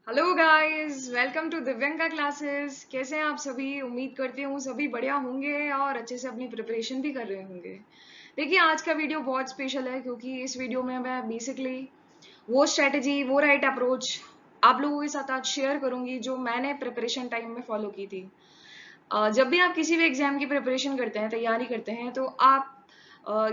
Hello guys, welcome to Divyanka classes. कैसे हैं आप सभी? उम्मीद करती हूँ सभी बढ़िया होंगे और अच्छे से अपनी प्रिपरेशन भी कर रहे होंगे। देखिए, आज का वीडियो बहुत स्पेशल है क्योंकि इस वीडियो में मैं बेसिकली वो स्ट्रेटजी, वो राइट अप्रोच आप लोगों के साथ आज शेयर करूंगी जो मैंने प्रिपरेशन टाइम में फॉलो की थी। जब भी आप किसी भी एग्जाम की प्रिपरेशन करते हैं, तैयारी करते हैं, तो आप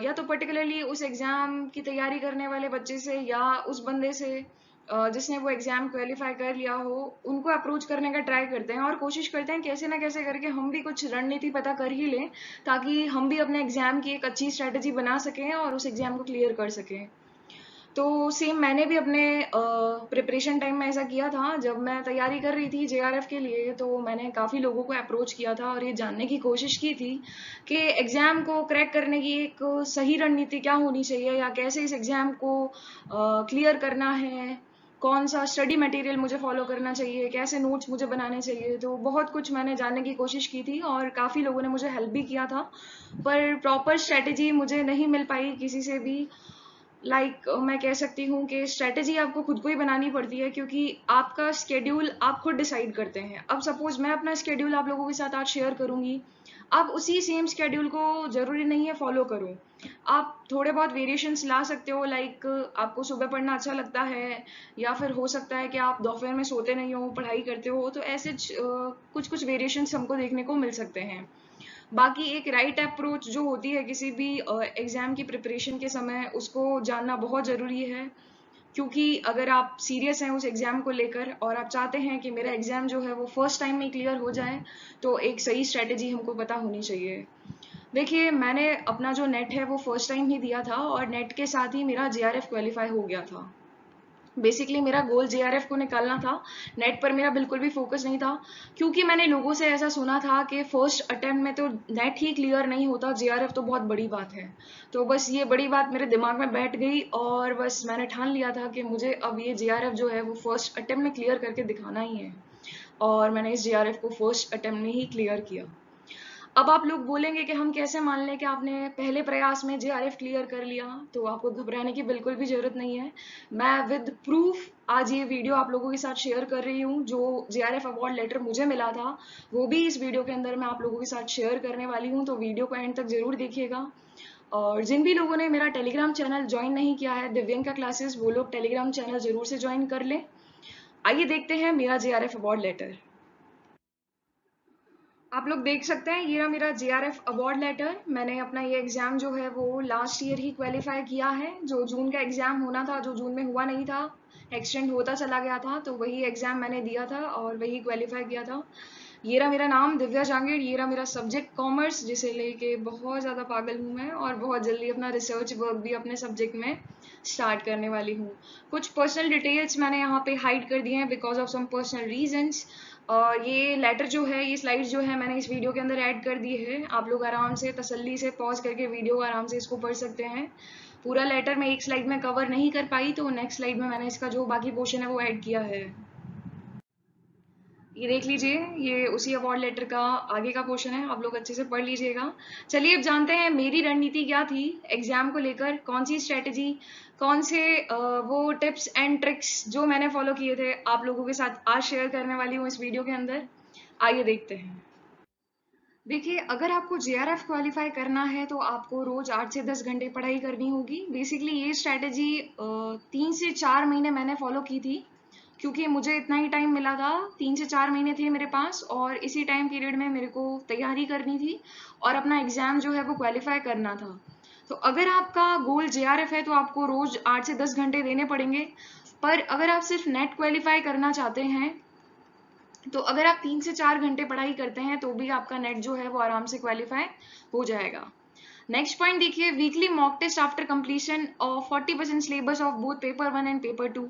या तो पर्टिकुलरली उस एग्जाम की तैयारी करने वाले बच्चे से या उस बंदे से जिसने वो एग्जाम क्वालिफाई कर लिया हो, उनको अप्रोच करने का ट्राई करते हैं और कोशिश करते हैं कैसे ना कैसे करके हम भी कुछ रणनीति पता कर ही लें, ताकि हम भी अपने एग्जाम की एक अच्छी स्ट्रेटेजी बना सकें और उस एग्जाम को क्लियर कर सकें। तो सेम मैंने भी अपने प्रिपरेशन टाइम में ऐसा किया था। जब मैं तैयारी कर रही थी जेआरएफ के लिए, तो मैंने काफ़ी लोगों को अप्रोच किया था और ये जानने की कोशिश की थी कि एग्ज़ाम को क्रैक करने की एक सही रणनीति क्या होनी चाहिए, या कैसे इस एग्ज़ाम को क्लियर करना है, कौन सा स्टडी मटेरियल मुझे फॉलो करना चाहिए, कैसे नोट्स मुझे बनाने चाहिए। तो बहुत कुछ मैंने जानने की कोशिश की थी और काफ़ी लोगों ने मुझे हेल्प भी किया था, पर प्रॉपर स्ट्रेटेजी मुझे नहीं मिल पाई किसी से भी। मैं कह सकती हूँ कि स्ट्रेटेजी आपको खुद को ही बनानी पड़ती है, क्योंकि आपका स्केड्यूल आप खुद डिसाइड करते हैं। अब सपोज मैं अपना स्केड्यूल आप लोगों के साथ आज शेयर करूंगी, आप उसी सेम स्केड्यूल को जरूरी नहीं है फॉलो करूं, आप थोड़े बहुत वेरिएशंस ला सकते हो। आपको सुबह पढ़ना अच्छा लगता है, या फिर हो सकता है कि आप दोपहर में सोते नहीं हो, पढ़ाई करते हो, तो ऐसे कुछ कुछ वेरिएशंस हमको देखने को मिल सकते हैं। बाकी एक राइट अप्रोच जो होती है किसी भी एग्जाम की प्रिपरेशन के समय, उसको जानना बहुत ज़रूरी है। क्योंकि अगर आप सीरियस हैं उस एग्ज़ाम को लेकर और आप चाहते हैं कि मेरा एग्ज़ाम जो है वो फर्स्ट टाइम में क्लियर हो जाए, तो एक सही स्ट्रेटेजी हमको पता होनी चाहिए। देखिए, मैंने अपना जो नेट है वो फर्स्ट टाइम ही दिया था और नेट के साथ ही मेरा जेआरएफ क्वालिफाई हो गया था। बेसिकली मेरा गोल जेआरएफ को निकालना था। नेट पर मेरा बिल्कुल भी फोकस नहीं था, क्योंकि मैंने लोगों से ऐसा सुना था कि फर्स्ट अटेम्प्ट में तो नेट ही क्लियर नहीं होता, जेआरएफ तो बहुत बड़ी बात है। तो बस ये बड़ी बात मेरे दिमाग में बैठ गई और बस मैंने ठान लिया था कि मुझे अब ये जेआरएफ जो है वो फर्स्ट अटेम्प्ट में क्लियर करके दिखाना ही है। और मैंने इस जेआरएफ को फर्स्ट अटेम्प्ट में ही क्लियर किया। अब आप लोग बोलेंगे कि हम कैसे मान लें कि आपने पहले प्रयास में जेआरएफ क्लियर कर लिया। तो आपको घबराने की बिल्कुल भी जरूरत नहीं है। मैं विद प्रूफ आज ये वीडियो आप लोगों के साथ शेयर कर रही हूँ। जो जेआरएफ अवार्ड लेटर मुझे मिला था, वो भी इस वीडियो के अंदर मैं आप लोगों के साथ शेयर करने वाली हूँ, तो वीडियो को एंड तक जरूर देखिएगा। और जिन भी लोगों ने मेरा टेलीग्राम चैनल ज्वाइन नहीं किया है, दिव्यांका क्लासेस, वो लोग टेलीग्राम चैनल जरूर से ज्वाइन कर लें। आइए देखते हैं मेरा जेआरएफ अवार्ड लेटर। आप लोग देख सकते हैं, ये रहा मेरा जेआरएफ अवार्ड लेटर। मैंने अपना ये एग्जाम जो है वो लास्ट ईयर ही क्वालिफाई किया है। जो जून का एग्जाम होना था, जो जून में हुआ नहीं था, एक्सटेंड होता चला गया था, तो वही एग्जाम मैंने दिया था और वही क्वालिफाई किया था। ये रहा मेरा नाम, दिव्या जांगीड़। ये रहा मेरा सब्जेक्ट, कॉमर्स, जिसे लेके बहुत ज़्यादा पागल हूँ मैं और बहुत जल्दी अपना रिसर्च वर्क भी अपने सब्जेक्ट में स्टार्ट करने वाली हूँ। कुछ पर्सनल डिटेल्स मैंने यहाँ पे हाइड कर दिए हैं because of some personal reasons. ये लेटर जो है, ये स्लाइड जो है, मैंने इस वीडियो के अंदर ऐड कर दी है। आप लोग आराम से तसल्ली से पॉज करके वीडियो आराम से इसको पढ़ सकते हैं। पूरा लेटर मैं एक स्लाइड में कवर नहीं कर पाई, तो नेक्स्ट स्लाइड में मैंने इसका जो बाकी पोर्शन है वो ऐड किया है। ये देख लीजिए, ये उसी अवार्ड लेटर का आगे का पोर्शन है, आप लोग अच्छे से पढ़ लीजिएगा। चलिए अब जानते हैं मेरी रणनीति क्या थी एग्जाम को लेकर, कौन सी स्ट्रेटेजी, कौन से वो टिप्स एंड ट्रिक्स जो मैंने फॉलो किए थे आप लोगों के साथ आज शेयर करने वाली हूँ इस वीडियो के अंदर। आइए देखते हैं। देखिए, अगर आपको जेआरएफ क्वालिफाई करना है तो आपको रोज 8 से 10 घंटे पढ़ाई करनी होगी। बेसिकली ये स्ट्रैटेजी 3 से 4 महीने मैंने फॉलो की थी, क्योंकि मुझे इतना ही टाइम मिला था। 3 से 4 महीने थे मेरे पास और इसी टाइम पीरियड में मेरे को तैयारी करनी थी और अपना एग्जाम जो है वो क्वालिफाई करना था। तो अगर आपका गोल जेआरएफ है तो आपको रोज 8 से 10 घंटे देने पड़ेंगे। पर अगर आप सिर्फ नेट क्वालिफाई करना चाहते हैं, तो अगर आप 3 से 4 घंटे पढ़ाई करते हैं तो भी आपका नेट जो है वो आराम से क्वालिफाई हो जाएगा। नेक्स्ट पॉइंट देखिए, weekly mock test after completion of 40% syllabus of both paper 1 and paper 2।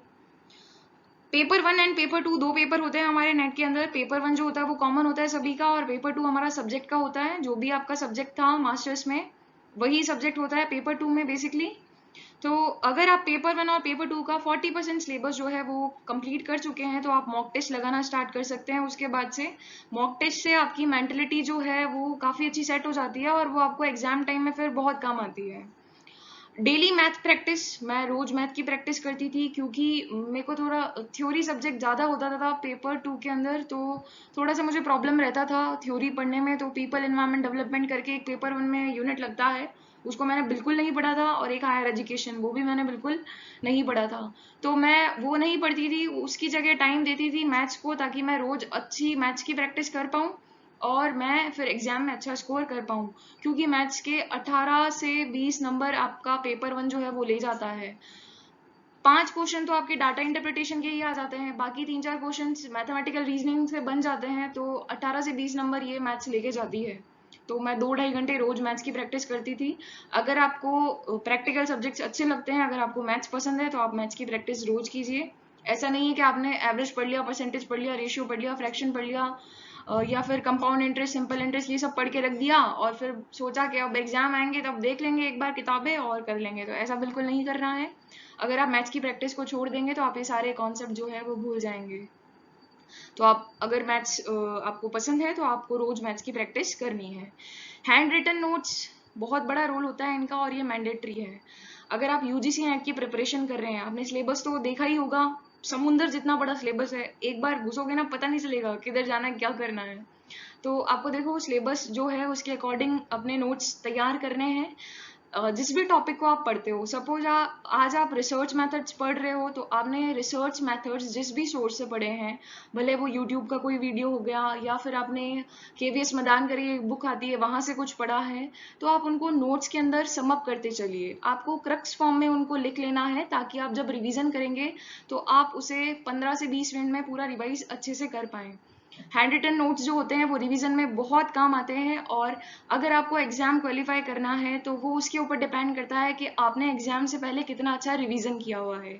Paper 1 and paper 2 दो पेपर होते हैं हमारे नेट के अंदर। पेपर 1 जो होता है वो कॉमन होता है सभी का, और पेपर 2 हमारा सब्जेक्ट का होता है। जो भी आपका सब्जेक्ट था मास्टर्स में, वही सब्जेक्ट होता है पेपर 2 में बेसिकली। तो अगर आप पेपर 1 और पेपर 2 का 40% सिलेबस जो है वो कंप्लीट कर चुके हैं, तो आप मॉक टेस्ट लगाना स्टार्ट कर सकते हैं। उसके बाद से मॉक टेस्ट से आपकी मेंटलिटी जो है वो काफ़ी अच्छी सेट हो जाती है और वो आपको एग्जाम टाइम में फिर बहुत काम आती है। डेली मैथ प्रैक्टिस, मैं रोज मैथ की प्रैक्टिस करती थी क्योंकि मेरे को थोड़ा थ्योरी सब्जेक्ट ज़्यादा होता था पेपर 2 के अंदर, तो थोड़ा सा मुझे प्रॉब्लम रहता था थ्योरी पढ़ने में। तो पीपल एनवायरनमेंट डेवलपमेंट करके एक पेपर 1 में यूनिट लगता है, उसको मैंने बिल्कुल नहीं पढ़ा था, और एक हायर एजुकेशन, वो भी मैंने बिल्कुल नहीं पढ़ा था। तो मैं वो नहीं पढ़ती थी, उसकी जगह टाइम देती थी मैथ्स को, ताकि मैं रोज अच्छी मैथ्स की प्रैक्टिस कर पाऊँ और मैं फिर एग्जाम में अच्छा स्कोर कर पाऊँ। क्योंकि मैथ्स के 18 से 20 नंबर आपका पेपर 1 जो है वो ले जाता है। 5 क्वेश्चन तो आपके डाटा इंटरप्रिटेशन के ही आ जाते हैं, बाकी 3-4 क्वेश्चन मैथमेटिकल रीजनिंग से बन जाते हैं, तो 18 से 20 नंबर ये मैथ्स लेके जाती है। तो मैं 2-2.5 घंटे रोज मैथ्स की प्रैक्टिस करती थी। अगर आपको प्रैक्टिकल सब्जेक्ट्स अच्छे लगते हैं, अगर आपको मैथ्स पसंद है, तो आप मैथ्स की प्रैक्टिस रोज कीजिए। ऐसा नहीं है कि आपने एवरेज पढ़ लिया, परसेंटेज पढ़ लिया, रेशियो पढ़ लिया, फ्रैक्शन पढ़ लिया, या फिर कंपाउंड इंटरेस्ट, सिंपल इंटरेस्ट, ये सब पढ़ के रख दिया और फिर सोचा कि अब एग्जाम आएंगे तब देख लेंगे एक बार किताबें और कर लेंगे। तो ऐसा बिल्कुल नहीं करना है। अगर आप मैथ्स की प्रैक्टिस को छोड़ देंगे तो आप ये सारे कॉन्सेप्ट जो है वो भूल जाएंगे। तो आप अगर मैथ्स आपको पसंद है तो आपको रोज मैथ्स की प्रैक्टिस करनी है। हैंड रिटन नोट्स बहुत बड़ा रोल होता है इनका, और ये मैंडेटरी है। अगर आप यूजीसी नेट की प्रिपरेशन कर रहे हैं, आपने सिलेबस तो देखा ही होगा, समुंदर जितना बड़ा सिलेबस है, एक बार घुसोगे ना पता नहीं चलेगा किधर जाना है, क्या करना है। तो आपको देखो सिलेबस जो है उसके अकॉर्डिंग अपने नोट्स तैयार करने हैं। जिस भी टॉपिक को आप पढ़ते हो, सपोज आज आप रिसर्च मेथड्स पढ़ रहे हो, तो आपने रिसर्च मेथड्स जिस भी सोर्स से पढ़े हैं, भले वो यूट्यूब का कोई वीडियो हो गया या फिर आपने केवीएस मदान करी एक बुक आती है वहां से कुछ पढ़ा है, तो आप उनको नोट्स के अंदर सम अप करते चलिए। आपको क्रक्स फॉर्म में उनको लिख लेना है, ताकि आप जब रिवीजन करेंगे तो आप उसे 15 से 20 मिनट में पूरा रिवाइज अच्छे से कर पाएं। हैंड रिटन नोट्स जो होते हैं वो रिवीजन में बहुत काम आते हैं, और अगर आपको एग्जाम क्वालिफाई करना है तो वो उसके ऊपर डिपेंड करता है कि आपने एग्जाम से पहले कितना अच्छा रिवीजन किया हुआ है।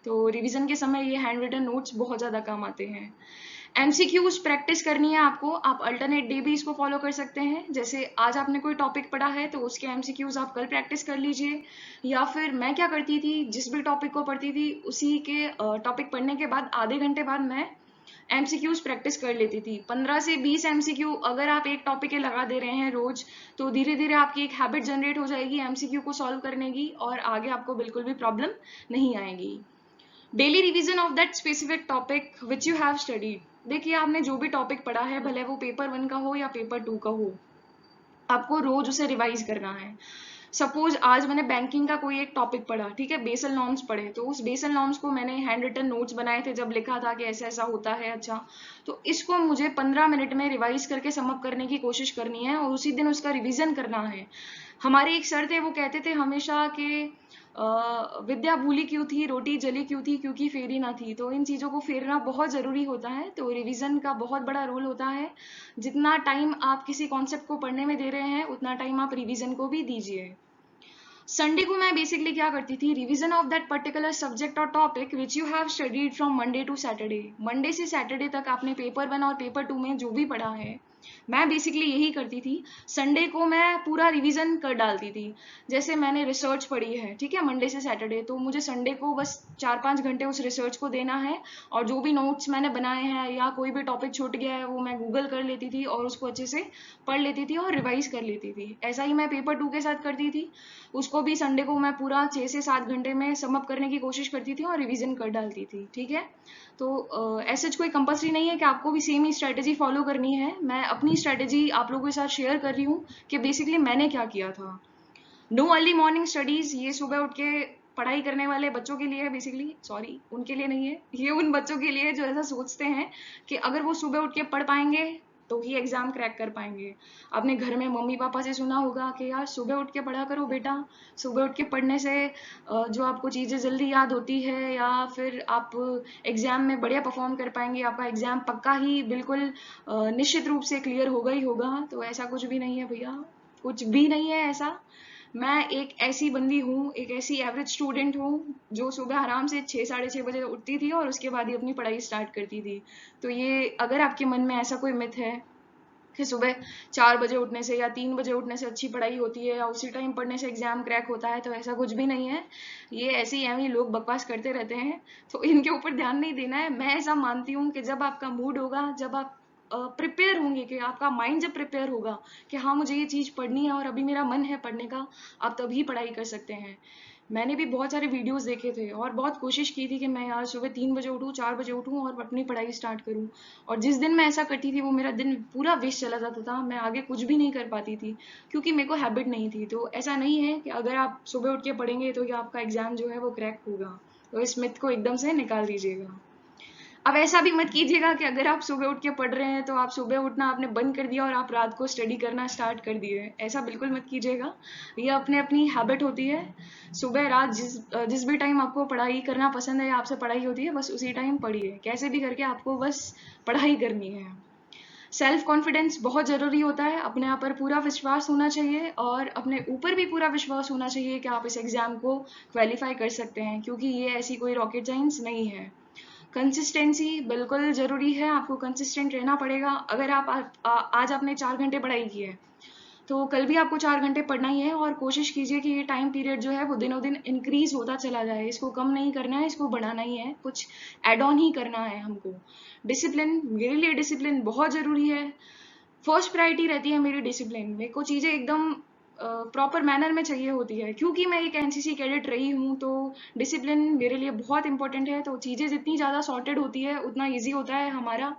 तो रिवीजन के समय ये हैंड रिटन नोट्स बहुत ज़्यादा काम आते हैं। एमसीक्यूज प्रैक्टिस करनी है आपको, आप अल्टरनेट डे भी इसको फॉलो कर सकते हैं। जैसे आज आपने कोई टॉपिक पढ़ा है तो उसके एमसीक्यूज आप कल प्रैक्टिस कर लीजिए, या फिर मैं क्या करती थी, जिस भी टॉपिक को पढ़ती थी उसी के टॉपिक पढ़ने के बाद आधे घंटे बाद मैं एमसीक्यूज प्रैक्टिस कर लेती थी। 15 से 20 एमसीक्यू अगर आप एक टॉपिक के लगा दे रहे हैं रोज, तो धीरे धीरे आपकी एक हैबिट जनरेट हो जाएगी एमसीक्यू को सॉल्व करने की, और आगे आपको बिल्कुल भी प्रॉब्लम नहीं आएगी। Daily revision of that specific topic which you have studied. देखिए आपने जो भी टॉपिक पढ़ा है, भले वो पेपर 1 का हो या पेपर 2 का हो, आपको रोज उसे रिवाइज करना है। सपोज आज मैंने बैंकिंग का कोई एक टॉपिक पढ़ा, ठीक है, बेसल नॉर्म्स पढ़े, तो उस बेसल नॉर्म्स को मैंने हैंड रिटन नोट्स बनाए थे, जब लिखा था कि ऐसा ऐसा होता है। अच्छा, तो इसको मुझे 15 मिनट में रिवाइज करके समअप करने की कोशिश करनी है, और उसी दिन उसका रिवीजन करना है। हमारे एक सर थे, वो कहते थे हमेशा कि विद्या भूली क्यों थी, रोटी जली क्यों थी, क्योंकि फेरी ना थी। तो इन चीज़ों को फेरना बहुत ज़रूरी होता है, तो रिवीजन का बहुत बड़ा रोल होता है। जितना टाइम आप किसी कॉन्सेप्ट को पढ़ने में दे रहे हैं, उतना टाइम आप रिवीजन को भी दीजिए। संडे को मैं बेसिकली क्या करती थी, revision of that particular subject और topic which you have studied from Monday to Saturday. Monday से सैटरडे तक आपने पेपर 1 और पेपर 2 में जो भी पढ़ा है, मैं बेसिकली यही करती थी। संडे को मैं पूरा रिवीजन कर डालती थी। जैसे मैंने रिसर्च पढ़ी है, ठीक है, मंडे से सैटरडे, तो मुझे संडे को बस 4-5 घंटे उस रिसर्च को देना है, और जो भी नोट्स मैंने बनाए हैं या कोई भी टॉपिक छूट गया है वो मैं गूगल कर लेती थी और उसको अच्छे से पढ़ लेती थी और रिवाइज कर लेती थी। ऐसा ही मैं पेपर 2 के साथ करती थी। उसको भी संडे को मैं पूरा 6 से 7 घंटे में समअप करने की कोशिश करती थी और रिवीजन कर डालती थी, ठीक है। तो ऐसा कोई कंपल्सरी नहीं है कि आपको भी सेम ही स्ट्रेटेजी फॉलो करनी है। मैं अपनी स्ट्रेटेजी आप लोगों के साथ शेयर कर रही हूँ कि बेसिकली मैंने क्या किया था। नो अर्ली मॉर्निंग स्टडीज, ये सुबह उठ के पढ़ाई करने वाले बच्चों के लिए है, बेसिकली सॉरी उनके लिए नहीं है, ये उन बच्चों के लिए जो ऐसा सोचते हैं कि अगर वो सुबह उठ के पढ़ पाएंगे तो ही एग्जाम क्रैक कर पाएंगे। आपने घर में मम्मी पापा से सुना होगा कि यार सुबह उठ के पढ़ा करो बेटा, सुबह उठ के पढ़ने से जो आपको चीज़ें जल्दी याद होती है, या फिर आप एग्जाम में बढ़िया परफॉर्म कर पाएंगे, आपका एग्जाम पक्का ही बिल्कुल निश्चित रूप से क्लियर होगा ही होगा। तो ऐसा कुछ भी नहीं है भैया, कुछ भी नहीं है ऐसा। मैं एक ऐसी बंदी हूँ, एक ऐसी एवरेज स्टूडेंट हूँ जो सुबह आराम से 6-6:30 बजे उठती थी और उसके बाद ही अपनी पढ़ाई स्टार्ट करती थी। तो ये अगर आपके मन में ऐसा कोई मिथ है कि सुबह 4 बजे उठने से या 3 बजे उठने से अच्छी पढ़ाई होती है या उसी टाइम पढ़ने से एग्जाम क्रैक होता है, तो ऐसा कुछ भी नहीं है। ये ऐसे ही एवं लोग बकवास करते रहते हैं, तो इनके ऊपर ध्यान नहीं देना है। मैं ऐसा मानती हूँ कि जब आपका मूड होगा, जब आप प्रिपेयर होंगे, कि आपका माइंड जब प्रिपेयर होगा कि हाँ मुझे ये चीज़ पढ़नी है और अभी मेरा मन है पढ़ने का, आप तभी पढ़ाई कर सकते हैं। मैंने भी बहुत सारे वीडियोस देखे थे और बहुत कोशिश की थी कि मैं यार सुबह 3 बजे उठूँ, 4 बजे उठूँ और अपनी पढ़ाई स्टार्ट करूँ। और जिस दिन मैं ऐसा करती थी वो मेरा दिन पूरा वेस्ट चला जाता था, मैं आगे कुछ भी नहीं कर पाती थी, क्योंकि मेरे को हैबिट नहीं थी। तो ऐसा नहीं है कि अगर आप सुबह उठ के पढ़ेंगे तो ये आपका एग्जाम जो है वो क्रैक होगा, तो इस मिथ को एकदम से निकाल दीजिएगा। अब ऐसा भी मत कीजिएगा कि अगर आप सुबह उठ के पढ़ रहे हैं तो आप सुबह उठना आपने बंद कर दिया और आप रात को स्टडी करना स्टार्ट कर दिए, ऐसा बिल्कुल मत कीजिएगा। ये अपने अपनी हैबिट होती है। सुबह रात जिस भी टाइम आपको पढ़ाई करना पसंद है या आपसे पढ़ाई होती है, बस उसी टाइम पढ़िए, कैसे भी करके आपको बस पढ़ाई करनी है। सेल्फ कॉन्फिडेंस बहुत ज़रूरी होता है, अपने आप पर पूरा विश्वास होना चाहिए और अपने ऊपर भी पूरा विश्वास होना चाहिए कि आप इस एग्ज़ाम को क्वालिफाई कर सकते हैं, क्योंकि ये ऐसी कोई रॉकेट साइंस नहीं है। कंसिस्टेंसी बिल्कुल ज़रूरी है, आपको कंसिस्टेंट रहना पड़ेगा। अगर आज आपने 4 घंटे पढ़ाई की है तो कल भी आपको 4 घंटे पढ़ना ही है, और कोशिश कीजिए कि ये टाइम पीरियड जो है वो दिनों दिन इंक्रीज होता चला जाए, इसको कम नहीं करना है, इसको बढ़ाना ही है, कुछ एड ऑन ही करना है हमको। डिसिप्लिन, मेरे लिए डिसिप्लिन बहुत ज़रूरी है। फर्स्ट प्रायोरिटी रहती है मेरी डिसिप्लिन, मेरे को चीज़ें एकदम प्रॉपर मैनर में चाहिए होती है, क्योंकि मैं एक एनसीसी कैडेट रही हूँ, तो डिसिप्लिन मेरे लिए बहुत इंपॉर्टेंट है। तो चीज़ें जितनी ज़्यादा सॉर्टेड होती है उतना ईजी होता है हमारा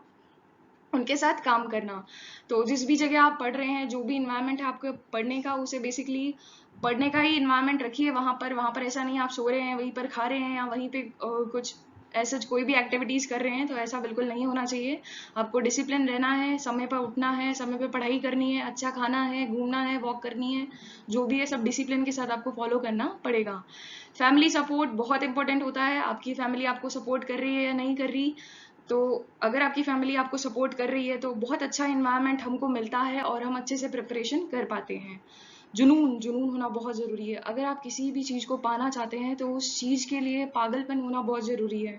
उनके साथ काम करना। तो जिस भी जगह आप पढ़ रहे हैं, जो भी इन्वायरमेंट है आपके पढ़ने का, उसे बेसिकली पढ़ने का ही इन्वायरमेंट रखिए। वहाँ पर ऐसा नहीं आप सो रहे हैं वहीं पर खा रहे हैं, या वहीं पे कुछ ऐसा कोई भी एक्टिविटीज़ कर रहे हैं, तो ऐसा बिल्कुल नहीं होना चाहिए। आपको डिसिप्लिन रहना है, समय पर उठना है, समय पर पढ़ाई करनी है, अच्छा खाना है, घूमना है, वॉक करनी है, जो भी है सब डिसिप्लिन के साथ आपको फॉलो करना पड़ेगा। फैमिली सपोर्ट बहुत इंपॉर्टेंट होता है, आपकी फैमिली आपको सपोर्ट कर रही है या नहीं कर रही। तो अगर आपकी फैमिली आपको सपोर्ट कर रही है तो बहुत अच्छा इन्वायरमेंट हमको मिलता है और हम अच्छे से प्रिपरेशन कर पाते हैं। जुनून जुनून होना बहुत ज़रूरी है। अगर आप किसी भी चीज़ को पाना चाहते हैं तो उस चीज़ के लिए पागलपन होना बहुत ज़रूरी है।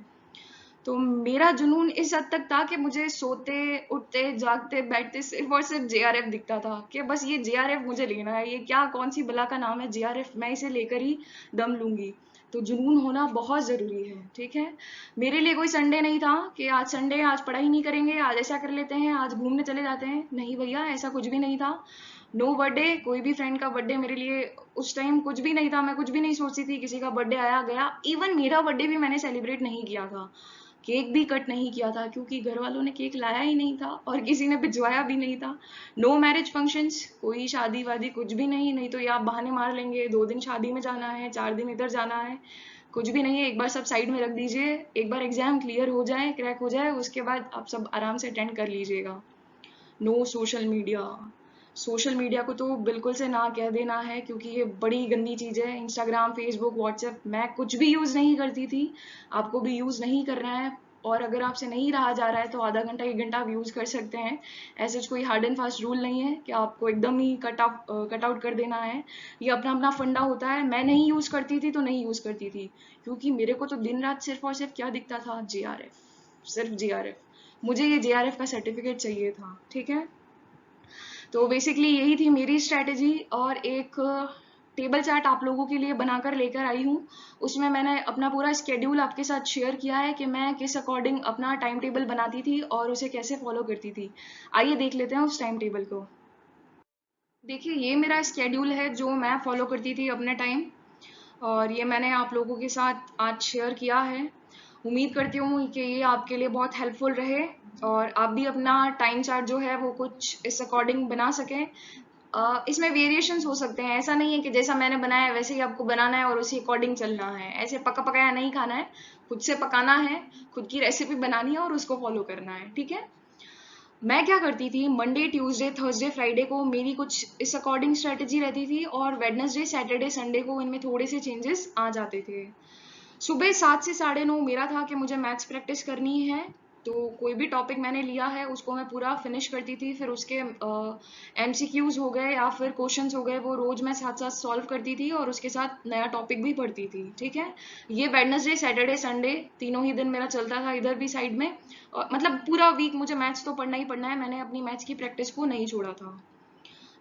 तो मेरा जुनून इस हद तक था कि मुझे सोते उठते जागते बैठते सिर्फ और सिर्फ जेआरएफ दिखता था, कि बस ये जेआरएफ मुझे लेना है, ये क्या कौन सी बला का नाम है जेआरएफ, मैं इसे लेकर ही दम लूंगी। तो जुनून होना बहुत ज़रूरी है, ठीक है। मेरे लिए कोई संडे नहीं था कि आज संडे, आज पढ़ाई नहीं करेंगे, आज ऐसा कर लेते हैं, आज घूमने चले जाते हैं। नहीं भैया, ऐसा कुछ भी नहीं था। नो बर्थडे, कोई भी फ्रेंड का बर्थडे मेरे लिए उस टाइम कुछ भी नहीं था, मैं कुछ भी नहीं सोचती थी। किसी का बर्थडे आया गया, इवन मेरा बर्थडे भी मैंने सेलिब्रेट नहीं किया था, केक भी कट नहीं किया था, क्योंकि घर वालों ने केक लाया ही नहीं था और किसी ने भिजवाया भी नहीं था। नो मैरिज फंक्शंस, कोई शादी वादी कुछ भी नहीं। नहीं तो ये आप बहाने मार लेंगे, 2 दिन शादी में जाना है, 4 दिन इधर जाना है, कुछ भी नहीं है। एक बार सब साइड में रख दीजिए, एक बार एग्जाम क्लियर हो जाए, क्रैक हो जाए, उसके बाद आप सब आराम से अटेंड कर लीजिएगा। No social media, social media को तो बिल्कुल से ना कह देना है, क्योंकि ये बड़ी गंदी चीज़ है। इंस्टाग्राम, फेसबुक, व्हाट्सएप मैं कुछ भी यूज़ नहीं करती थी, आपको भी यूज़ नहीं करना है। और अगर आपसे नहीं रहा जा रहा है तो आधा घंटा 1 घंटा आप यूज़ कर सकते हैं। ऐसे कोई हार्ड एंड फास्ट रूल नहीं है कि आपको एकदम ही कट आउट कर देना है। ये अपना अपना फंडा होता है। मैं नहीं यूज़ करती थी तो नहीं यूज़ करती थी, क्योंकि मेरे को तो दिन रात सिर्फ और सिर्फ क्या दिखता था, जेआरएफ, सिर्फ जेआरएफ। मुझे ये जेआरएफ का सर्टिफिकेट चाहिए था, ठीक है। तो बेसिकली यही थी मेरी स्ट्रैटेजी। और एक टेबल चार्ट आप लोगों के लिए बनाकर लेकर आई हूँ, उसमें मैंने अपना पूरा स्केड्यूल आपके साथ शेयर किया है कि मैं किस अकॉर्डिंग अपना टाइम टेबल बनाती थी और उसे कैसे फॉलो करती थी। आइए देख लेते हैं उस टाइम टेबल को। देखिए, ये मेरा स्केड्यूल है जो मैं फॉलो करती थी अपने टाइम, और ये मैंने आप लोगों के साथ आज शेयर किया है। उम्मीद करती हूँ कि ये आपके लिए बहुत हेल्पफुल रहे और आप भी अपना टाइम चार्ट जो है वो कुछ इस अकॉर्डिंग बना सकें। इसमें वेरिएशंस हो सकते हैं, ऐसा नहीं है कि जैसा मैंने बनाया है वैसे ही आपको बनाना है और उसी अकॉर्डिंग चलना है। ऐसे पका पकाया नहीं खाना है, खुद से पकाना है, खुद की रेसिपी बनानी है और उसको फॉलो करना है, ठीक है। मैं क्या करती थी, मंडे, ट्यूसडे, थर्सडे, फ्राइडे को मेरी कुछ इस अकॉर्डिंग स्ट्रेटेजी रहती थी, और वेडनेसडे, सैटरडे, संडे को इनमें थोड़े से चेंजेस आ जाते थे। सुबह 7 से 9:30 मेरा था कि मुझे मैथ्स प्रैक्टिस करनी है, तो कोई भी टॉपिक मैंने लिया है उसको मैं पूरा फिनिश करती थी। फिर उसके एमसीक्यूज हो गए या फिर क्वेश्चंस हो गए, वो रोज मैं साथ साथ सॉल्व करती थी और उसके साथ नया टॉपिक भी पढ़ती थी, ठीक है। ये वेडनेसडे, सैटरडे, संडे तीनों ही दिन मेरा चलता था इधर भी साइड में। मतलब पूरा वीक मुझे मैथ्स तो पढ़ना ही पढ़ना है, मैंने अपनी मैथ्स की प्रैक्टिस को नहीं छोड़ा था।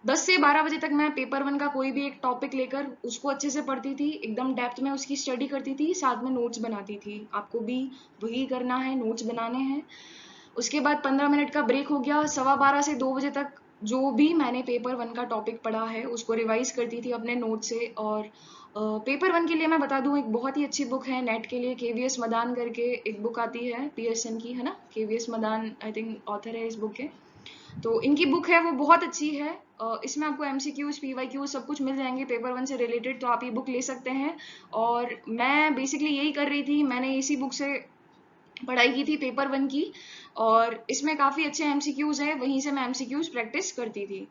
10 से 12 बजे तक मैं पेपर 1 का कोई भी एक टॉपिक लेकर उसको अच्छे से पढ़ती थी, एकदम डेप्थ में उसकी स्टडी करती थी, साथ में नोट्स बनाती थी। आपको भी वही करना है, नोट्स बनाने हैं। उसके बाद 15 मिनट का ब्रेक हो गया। 12:15 से 2 बजे तक जो भी मैंने पेपर 1 का टॉपिक पढ़ा है उसको रिवाइज करती थी अपने नोट से। और पेपर 1 के लिए मैं बता दूं, एक बहुत ही अच्छी बुक है नेट के लिए, केवीएस मदान करके एक बुक आती है पीएसएन की, है ना। KVS Madan I think author है इस बुक के। तो इनकी बुक है, वो बहुत अच्छी है। इसमें आपको एमसीक्यूज पीवाईक्यूज सब कुछ मिल जाएंगे पेपर 1 से रिलेटेड, तो आप ये बुक ले सकते हैं। और मैं बेसिकली यही कर रही थी, मैंने इसी बुक से पढ़ाई की थी पेपर 1 की। और इसमें काफ़ी अच्छे एमसीक्यूज है, वहीं से मैं एमसीक्यूज प्रैक्टिस करती थी।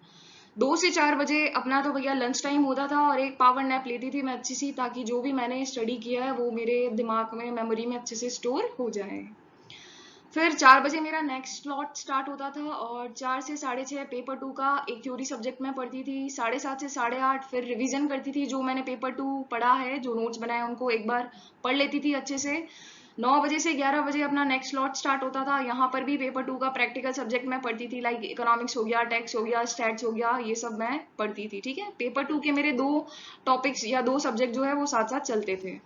2 से 4 बजे अपना तो भैया लंच टाइम होता था, और एक पावर नैप लेती थी मैं अच्छी सी, ताकि जो भी मैंने स्टडी किया है वो मेरे दिमाग में, मेमोरी में अच्छे से स्टोर हो जाए। फिर 4 बजे मेरा नेक्स्ट स्लॉट स्टार्ट होता था, और 4 से 6:30 पेपर 2 का एक थ्योरी सब्जेक्ट में पढ़ती थी। 7:30 से 8:30 फिर रिवीजन करती थी, जो मैंने पेपर 2 पढ़ा है, जो नोट्स बनाए उनको एक बार पढ़ लेती थी अच्छे से। 9 बजे से 11 बजे अपना नेक्स्ट स्लॉट स्टार्ट होता था। यहाँ पर भी पेपर 2 का प्रैक्टिकल सब्जेक्ट में पढ़ती थी, लाइक इकोनॉमिक्स हो गया, टैक्स हो गया, स्टैट्स हो गया, ये सब मैं पढ़ती थी। ठीक है, पेपर 2 के मेरे 2 टॉपिक्स या 2 सब्जेक्ट जो है वो साथ साथ चलते थे।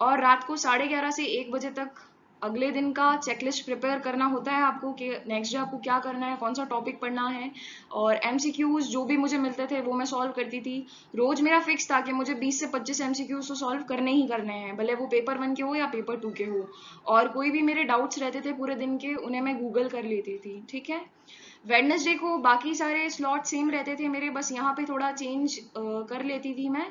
और रात को 11:30 से 1 बजे तक अगले दिन का चेकलिस्ट प्रिपेयर करना होता है आपको, कि नेक्स्ट डे आपको क्या करना है, कौन सा टॉपिक पढ़ना है। और एमसीक्यूज जो भी मुझे मिलते थे वो मैं सॉल्व करती थी। रोज मेरा फिक्स था कि मुझे 20 से 25 एमसीक्यूज तो सॉल्व करने ही करने हैं, भले वो पेपर 1 के हो या पेपर 2 के हो। और कोई भी मेरे डाउट्स रहते थे पूरे दिन के, उन्हें मैं गूगल कर लेती थी। ठीक है, वेडनेसडे को बाकी सारे स्लॉट सेम रहते थे मेरे, बस यहाँ पे थोड़ा चेंज कर लेती थी मैं।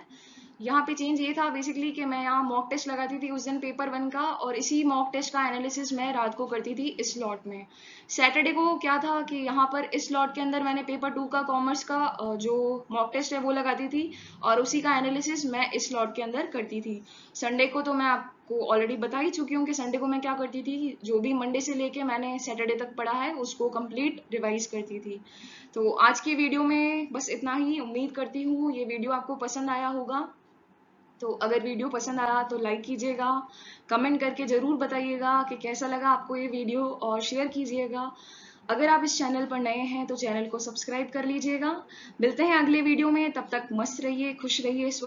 यहाँ पे चेंज ये था बेसिकली कि मैं यहाँ मॉक टेस्ट लगाती थी उस दिन पेपर 1 का, और इसी मॉक टेस्ट का एनालिसिस मैं रात को करती थी इस स्लॉट में। सैटरडे को क्या था कि यहाँ पर इस स्लॉट के अंदर मैंने पेपर 2 का कॉमर्स का जो मॉक टेस्ट है वो लगाती थी, और उसी का एनालिसिस मैं इस स्लॉट के अंदर करती थी। संडे को तो मैं आपको ऑलरेडी बता ही चुकी हूँ कि संडे को मैं क्या करती थी, जो भी मंडे से लेके मैंने सैटरडे तक पढ़ा है उसको कंप्लीट रिवाइज करती थी। तो आज की वीडियो में बस इतना ही, उम्मीद करती हूँ ये वीडियो आपको पसंद आया होगा। तो अगर वीडियो पसंद आया तो लाइक कीजिएगा, कमेंट करके ज़रूर बताइएगा कि कैसा लगा आपको ये वीडियो, और शेयर कीजिएगा। अगर आप इस चैनल पर नए हैं तो चैनल को सब्सक्राइब कर लीजिएगा। मिलते हैं अगले वीडियो में, तब तक मस्त रहिए, खुश रहिए।